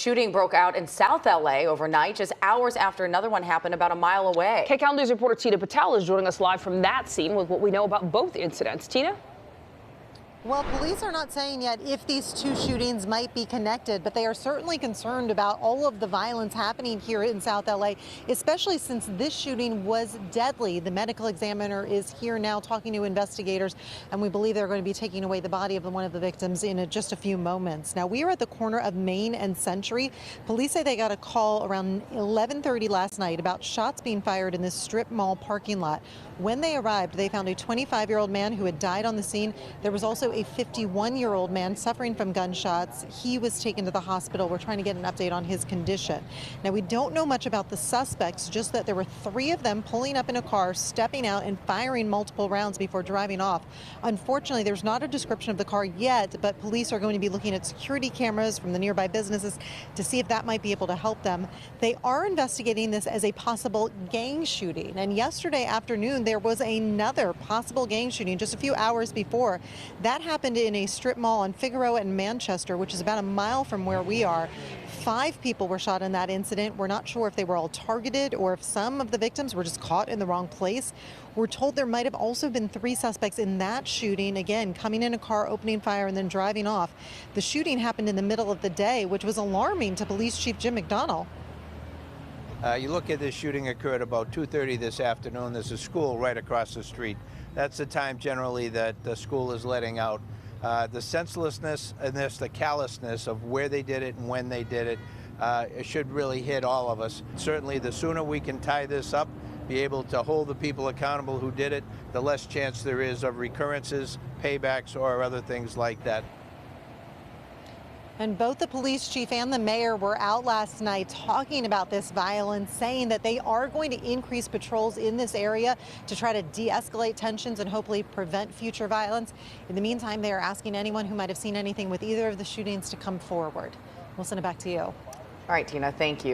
shooting broke out in South LA overnight, just hours after another one happened about a mile away. KCAL News reporter Tina Patel is joining us live from that scene with what we know about both incidents. Tina? Well, police are not saying yet if these two shootings might be connected, but they are certainly concerned about all of the violence happening here in South LA, especially since this shooting was deadly. The medical examiner is here now talking to investigators, and we believe they're going to be taking away the body of one of the victims in just a few moments. Now, we are at the corner of Main and Century. Police say they got a call around 11:30 last night about shots being fired in this strip mall parking lot. When they arrived, they found a 25-year-old man who had died on the scene. There was also a 51-year-old man suffering from gunshots. He was taken to the hospital. We're trying to get an update on his condition. Now, we don't know much about the suspects, just that there were 3 of them pulling up in a car, stepping out and firing multiple rounds before driving off. Unfortunately, there's not a description of the car yet, but police are going to be looking at security cameras from the nearby businesses to see if that might be able to help them. They are investigating this as a possible gang shooting. And yesterday afternoon, there was another possible gang shooting just a few hours before. That happened in a strip mall on Figueroa and Manchester, which is about a mile from where we are. 5 people were shot in that incident. We're not sure if they were all targeted or if some of the victims were just caught in the wrong place. We're told there might have also been 3 suspects in that shooting, again, coming in a car, opening fire, and then driving off. The shooting happened in the middle of the day, which was alarming to Police Chief Jim McDonnell. You look at this shooting occurred about 2:30 this afternoon. There's a school right across the street. That's the time generally that the school is letting out. The senselessness and the callousness of where they did it and when they did it, it should really hit all of us. Certainly, the sooner we can tie this up, be able to hold the people accountable who did it, the less chance there is of recurrences, paybacks, or other things like that. And both the police chief and the mayor were out last night talking about this violence, saying that they are going to increase patrols in this area to try to de-escalate tensions and hopefully prevent future violence. In the meantime, they are asking anyone who might have seen anything with either of the shootings to come forward. We'll send it back to you. All right, Tina, thank you.